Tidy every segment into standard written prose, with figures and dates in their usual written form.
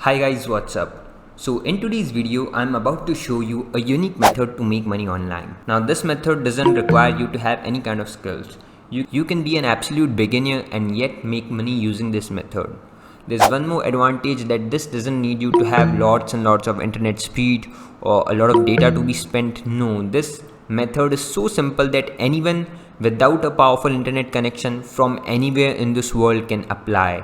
Hi guys, what's up? So in today's video, I'm about to show you a unique method to make money online. Now this method doesn't require you to have any kind of skills. You can be an absolute beginner and yet make money using this method. There's one more advantage that this doesn't need you to have lots and lots of internet speed or a lot of data to be spent. No, this method is so simple that anyone without a powerful internet connection from anywhere in this world can apply.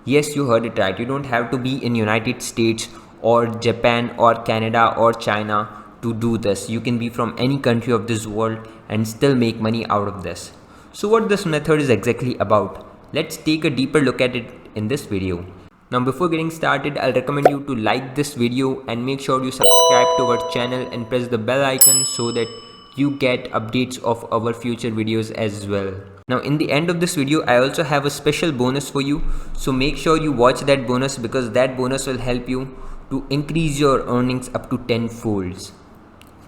Yes, you heard it right. You don't have to be in United States or Japan or Canada or China to do this. You can be from any country of this world and still make money out of this. So what this method is exactly about, let's take a deeper look at it in this video. Now before getting started, I'll recommend you to like this video and make sure you subscribe to our channel and press the bell icon so that you get updates of our future videos as well. Now in the end of this video, I also have a special bonus for you. So make sure you watch that bonus because that bonus will help you to increase your earnings up to 10 folds.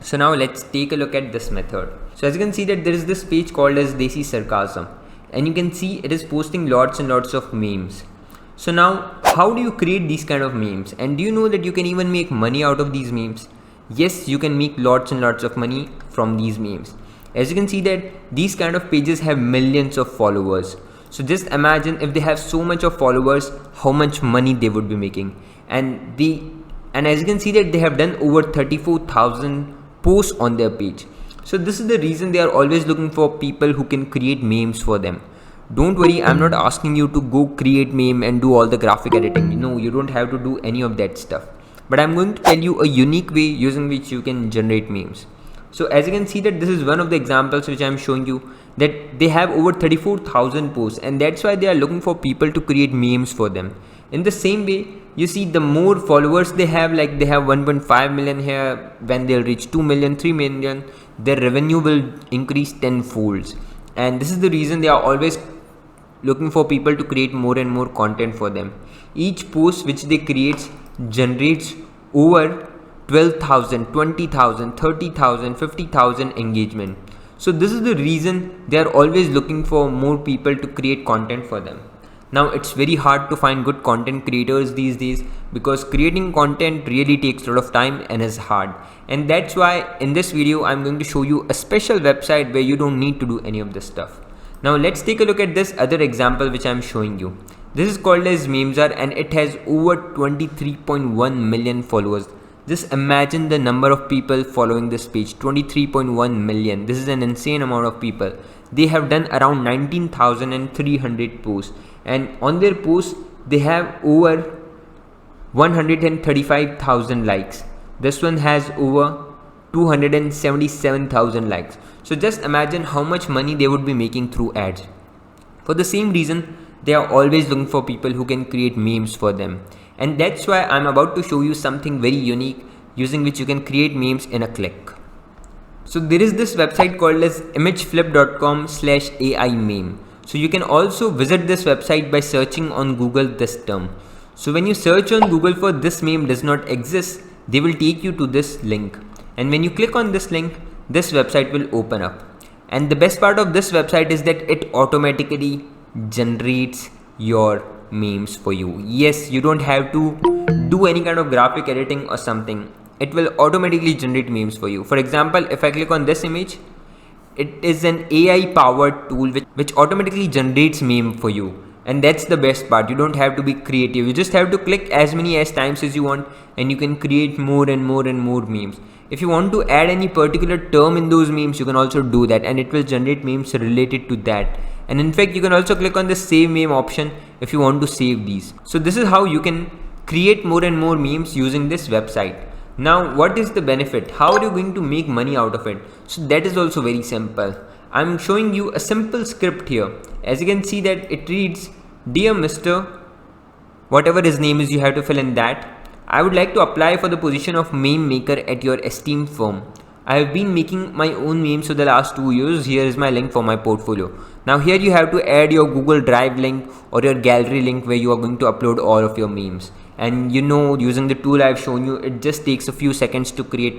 So now let's take a look at this method. So as you can see that there is this page called as Desi Sarcasm, and you can see it is posting lots and lots of memes. So now how do you create these kind of memes? And do you know that you can even make money out of these memes? Yes, you can make lots and lots of money from these memes. As you can see that these kind of pages have millions of followers. So just imagine if they have so much of followers, how much money they would be making. And as you can see that they have done over 34,000 posts on their page. So this is the reason they are always looking for people who can create memes for them. Don't worry, I'm not asking you to go create meme and do all the graphic editing. No, you don't have to do any of that stuff. But I'm going to tell you a unique way using which you can generate memes. So as you can see that this is one of the examples which I'm showing you, that they have over 34,000 posts, and that's why they are looking for people to create memes for them. In the same way, you see the more followers they have, like they have 1.5 million here, when they'll reach 2 million, 3 million, their revenue will increase 10 folds. And this is the reason they are always looking for people to create more and more content for them. Each post which they create generates over 12,000, 20,000, 30,000, 50,000 engagement. So this is the reason they are always looking for more people to create content for them. Now it's very hard to find good content creators these days because creating content really takes a lot of time and is hard. And that's why in this video I'm going to show you a special website where you don't need to do any of this stuff. Now let's take a look at this other example which I'm showing you. This is called as Memesar and it has over 23.1 million followers. Just imagine the number of people following this page, 23.1 million. This is an insane amount of people. They have done around 19,300 posts, and on their posts they have over 135,000 likes. This one has over 277,000 likes. So just imagine how much money they would be making through ads. For the same reason, they are always looking for people who can create memes for them. And that's why I'm about to show you something very unique using which you can create memes in a click. So there is this website called as imageflip.com/AI meme. So you can also visit this website by searching on Google this term. So when you search on Google for this meme does not exist, they will take you to this link. And when you click on this link, this website will open up. And the best part of this website is that it automatically generates your memes for you. Yes, you don't have to do any kind of graphic editing or something. It will automatically generate memes for you. For example, if I click on this image, it is an AI powered tool which automatically generates meme for you. And that's the best part. You don't have to be creative. You just have to click as many times as you want and you can create more and more and more memes. If you want to add any particular term in those memes, you can also do that and it will generate memes related to that. And in fact, you can also click on the save meme option if you want to save these. So this is how you can create more and more memes using this website. Now, what is the benefit? How are you going to make money out of it? So that is also very simple. I'm showing you a simple script here. As you can see that it reads, "Dear Mr. whatever his name is, you have to fill in that. I would like to apply for the position of meme maker at your esteemed firm. I have been making my own memes for the last 2 years. Here is my link for my portfolio." Now here you have to add your Google Drive link or your gallery link where you are going to upload all of your memes. And you know, using the tool I've shown you, it just takes a few seconds to create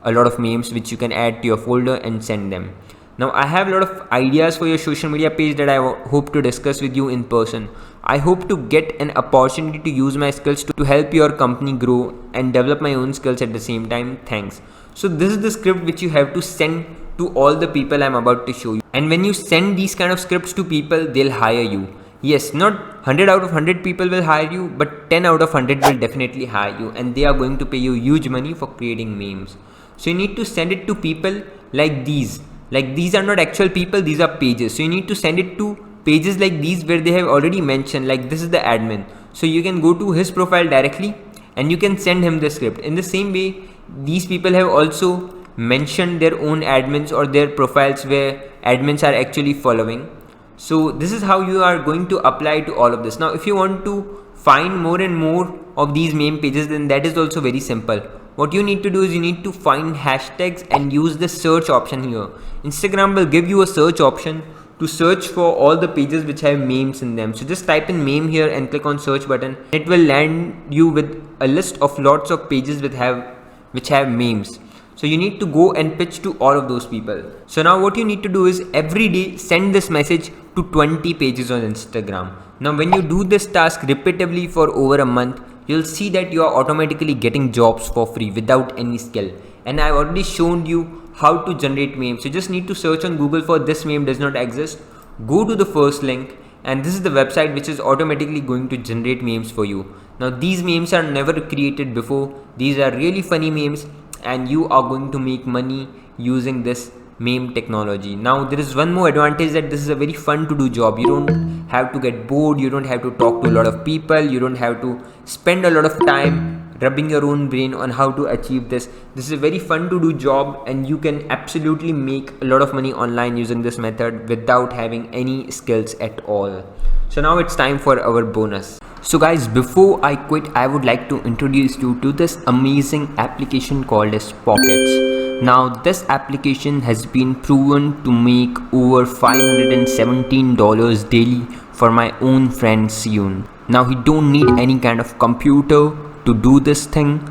a lot of memes which you can add to your folder and send them. Now I have a lot of ideas for your social media page that I hope to discuss with you in person. I hope to get an opportunity to use my skills to help your company grow and develop my own skills at the same time. Thanks. So this is the script which you have to send to all the people I'm about to show you. And when you send these kind of scripts to people, they'll hire you. Yes, not 100 out of 100 people will hire you, but 10 out of 100 will definitely hire you, and they are going to pay you huge money for creating memes. So you need to send it to people like these. Like these are not actual people, these are pages. So you need to send it to pages like these where they have already mentioned, like this is the admin. So you can go to his profile directly and you can send him the script. In the same way, these people have also mentioned their own admins or their profiles where admins are actually following. So this is how you are going to apply to all of this. Now if you want to find more and more of these meme pages, then that is also very simple. What you need to do is you need to find hashtags and use the search option here. Instagram will give you a search option to search for all the pages which have memes in them. So just type in meme here and click on search button. It will land you with a list of lots of pages which have memes. So you need to go and pitch to all of those people. So now what you need to do is every day send this message to 20 pages on Instagram. Now when you do this task repeatedly for over a month, you'll see that you are automatically getting jobs for free without any skill. And I've already shown you how to generate memes. You just need to search on Google for this meme does not exist. Go to the first link, and this is the website which is automatically going to generate memes for you. Now these memes are never created before. These are really funny memes, and you are going to make money using this meme technology. Now there is one more advantage, that this is a very fun to do job. You don't have to get bored, you don't have to talk to a lot of people, you don't have to spend a lot of time rubbing your own brain on how to achieve this. This is a very fun to do job, and you can absolutely make a lot of money online using this method without having any skills at all. So now it's time for our bonus. So guys, before I quit, I would like to introduce you to this amazing application called as Pockets. Now this application has been proven to make over $517 daily for my own friend Siyun. Now he don't need any kind of computer to do this thing.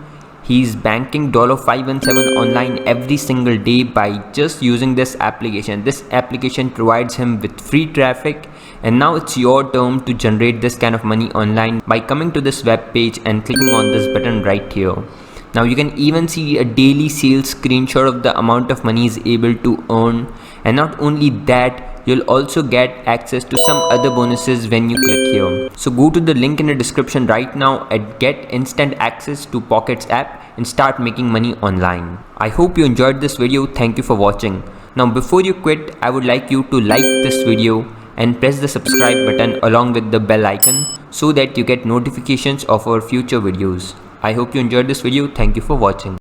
He's banking $517 online every single day by just using this application. This application provides him with free traffic, and now it's your turn to generate this kind of money online by coming to this web page and clicking on this button right here. Now you can even see a daily sales screenshot of the amount of money he's able to earn, and not only that, you'll also get access to some other bonuses when you click here. So go to the link in the description right now and get instant access to Pockets app and start making money online. I hope you enjoyed this video. Thank you for watching. Now before you quit, I would like you to like this video and press the subscribe button along with the bell icon so that you get notifications of our future videos. I hope you enjoyed this video. Thank you for watching.